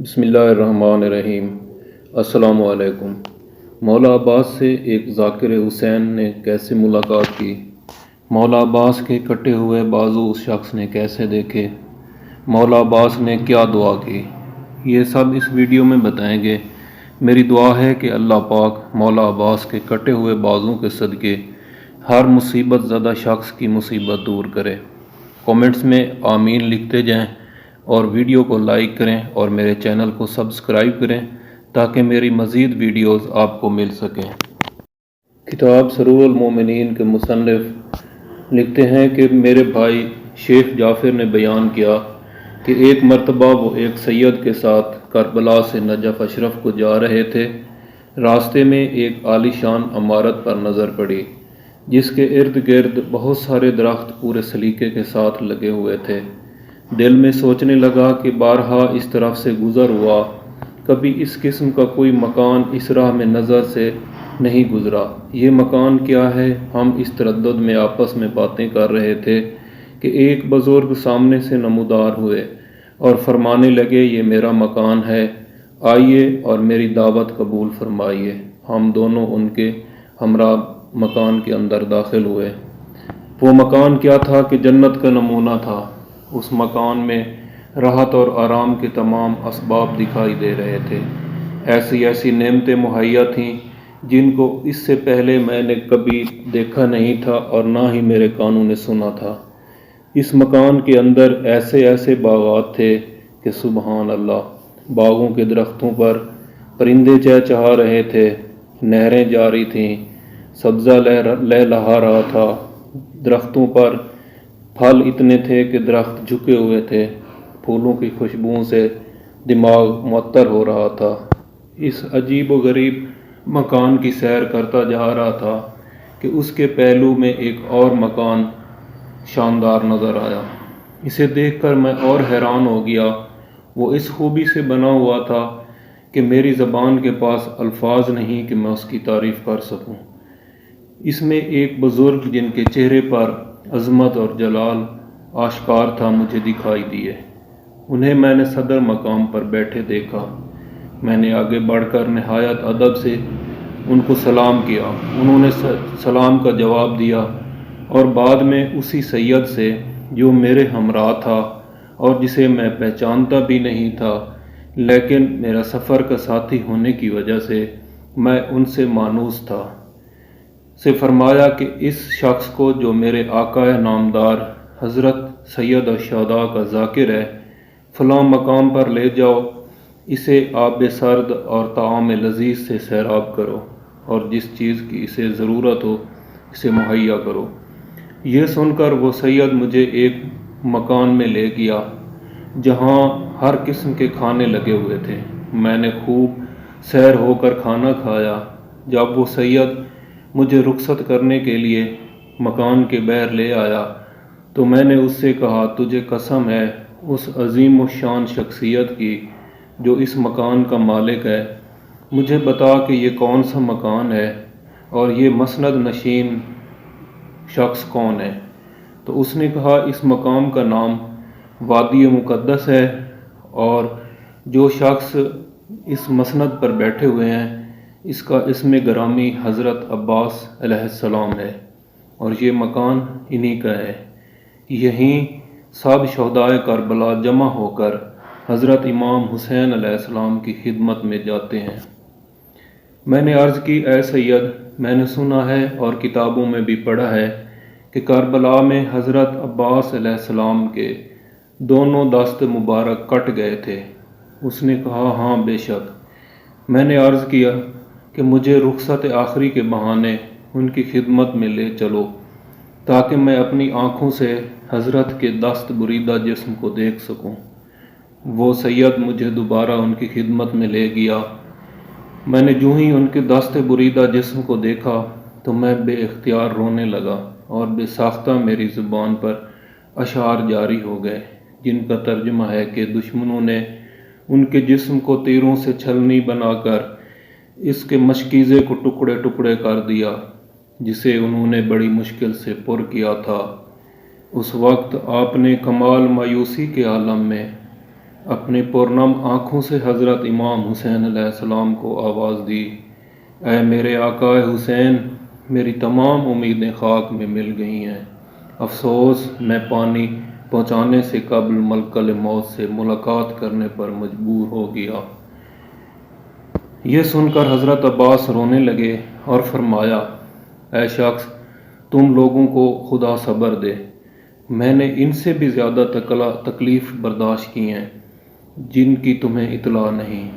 بسم اللہ الرحمن الرحیم۔ السلام علیکم۔ مولا عباس سے ایک ذاکر حسین نے کیسے ملاقات کی؟ مولا عباس کے کٹے ہوئے بازو اس شخص نے کیسے دیکھے؟ مولا عباس نے کیا دعا کی؟ یہ سب اس ویڈیو میں بتائیں گے۔ میری دعا ہے کہ اللہ پاک مولا عباس کے کٹے ہوئے بازوں کے صدقے ہر مصیبت زدہ شخص کی مصیبت دور کرے۔ کومنٹس میں آمین لکھتے جائیں اور ویڈیو کو لائک کریں اور میرے چینل کو سبسکرائب کریں تاکہ میری مزید ویڈیوز آپ کو مل سکیں۔ کتاب سرور المومنین کے مصنف لکھتے ہیں کہ میرے بھائی شیخ جعفر نے بیان کیا کہ ایک مرتبہ وہ ایک سید کے ساتھ کربلا سے نجف اشرف کو جا رہے تھے۔ راستے میں ایک عالی شان عمارت پر نظر پڑی جس کے ارد گرد بہت سارے درخت پورے سلیقے کے ساتھ لگے ہوئے تھے۔ دل میں سوچنے لگا کہ بارہا اس طرف سے گزر ہوا، کبھی اس قسم کا کوئی مکان اس راہ میں نظر سے نہیں گزرا۔ یہ مکان کیا ہے؟ ہم اس تردد میں آپس میں باتیں کر رہے تھے کہ ایک بزرگ سامنے سے نمودار ہوئے اور فرمانے لگے، یہ میرا مکان ہے، آئیے اور میری دعوت قبول فرمائیے۔ ہم دونوں ان کے ہمراہ مکان کے اندر داخل ہوئے۔ وہ مکان کیا تھا کہ جنت کا نمونہ تھا۔ اس مکان میں راحت اور آرام کے تمام اسباب دکھائی دے رہے تھے۔ ایسی ایسی نعمتیں مہیا تھیں جن کو اس سے پہلے میں نے کبھی دیکھا نہیں تھا اور نہ ہی میرے کانوں نے سنا تھا۔ اس مکان کے اندر ایسے ایسے باغات تھے کہ سبحان اللہ، باغوں کے درختوں پر پرندے چہچہا رہے تھے، نہریں جاری تھیں، سبزہ لہلہا رہا تھا، درختوں پر پھل اتنے تھے کہ درخت جھکے ہوئے تھے، پھولوں کی خوشبوؤں سے دماغ معطر ہو رہا تھا۔ اس عجیب و غریب مکان کی سیر کرتا جا رہا تھا کہ اس کے پہلو میں ایک اور مکان شاندار نظر آیا۔ اسے دیکھ کر میں اور حیران ہو گیا۔ وہ اس خوبی سے بنا ہوا تھا کہ میری زبان کے پاس الفاظ نہیں کہ میں اس کی تعریف کر سکوں۔ اس میں ایک بزرگ جن کے چہرے پر عظمت اور جلال آشکار تھا مجھے دکھائی دیے۔ انہیں میں نے صدر مقام پر بیٹھے دیکھا۔ میں نے آگے بڑھ کر نہایت ادب سے ان کو سلام کیا۔ انہوں نے سلام کا جواب دیا اور بعد میں اسی سید سے جو میرے ہمراہ تھا اور جسے میں پہچانتا بھی نہیں تھا لیکن میرا سفر کا ساتھی ہونے کی وجہ سے میں ان سے مانوس تھا، سے فرمایا کہ اس شخص کو جو میرے آقا نامدار حضرت سید الشہداء کا ذاکر ہے، فلاں مقام پر لے جاؤ، اسے آب سرد اور طعام لذیذ سے سیراب کرو اور جس چیز کی اسے ضرورت ہو اسے مہیا کرو۔ یہ سن کر وہ سید مجھے ایک مکان میں لے گیا جہاں ہر قسم کے کھانے لگے ہوئے تھے۔ میں نے خوب سیر ہو کر کھانا کھایا۔ جب وہ سید مجھے رخصت کرنے کے لیے مکان کے باہر لے آیا تو میں نے اس سے کہا، تجھے قسم ہے اس عظیم الشان شخصیت کی جو اس مکان کا مالک ہے، مجھے بتا کہ یہ کون سا مکان ہے اور یہ مسند نشین شخص کون ہے؟ تو اس نے کہا، اس مقام کا نام وادی مقدس ہے اور جو شخص اس مسند پر بیٹھے ہوئے ہیں اس کا اسم گرامی حضرت عباس علیہ السلام ہے اور یہ مکان انہی کا ہے۔ یہیں سب شہدائے کربلا جمع ہو کر حضرت امام حسین علیہ السلام کی خدمت میں جاتے ہیں۔ میں نے عرض کی، اے سید، میں نے سنا ہے اور کتابوں میں بھی پڑھا ہے کہ کربلا میں حضرت عباس علیہ السلام کے دونوں دست مبارک کٹ گئے تھے۔ اس نے کہا، ہاں بے شک۔ میں نے عرض کیا کہ مجھے رخصت آخری کے بہانے ان کی خدمت میں لے چلو تاکہ میں اپنی آنکھوں سے حضرت کے دست بریدہ جسم کو دیکھ سکوں۔ وہ سید مجھے دوبارہ ان کی خدمت میں لے گیا۔ میں نے جو ہی ان کے دست بریدہ جسم کو دیکھا تو میں بے اختیار رونے لگا اور بے ساختہ میری زبان پر اشعار جاری ہو گئے جن کا ترجمہ ہے کہ دشمنوں نے ان کے جسم کو تیروں سے چھلنی بنا کر اس کے مشکیزے کو ٹکڑے ٹکڑے کر دیا جسے انہوں نے بڑی مشکل سے پر کیا تھا۔ اس وقت آپ نے کمال مایوسی کے عالم میں اپنی پرنم آنکھوں سے حضرت امام حسین علیہ السلام کو آواز دی، اے میرے آقا حسین، میری تمام امیدیں خاک میں مل گئی ہیں، افسوس میں پانی پہنچانے سے قبل ملکل موت سے ملاقات کرنے پر مجبور ہو گیا۔ یہ سن کر حضرت عباس رونے لگے اور فرمایا، اے شخص، تم لوگوں کو خدا صبر دے، میں نے ان سے بھی زیادہ تکلیف برداشت کی ہیں جن کی تمہیں اطلاع نہیں۔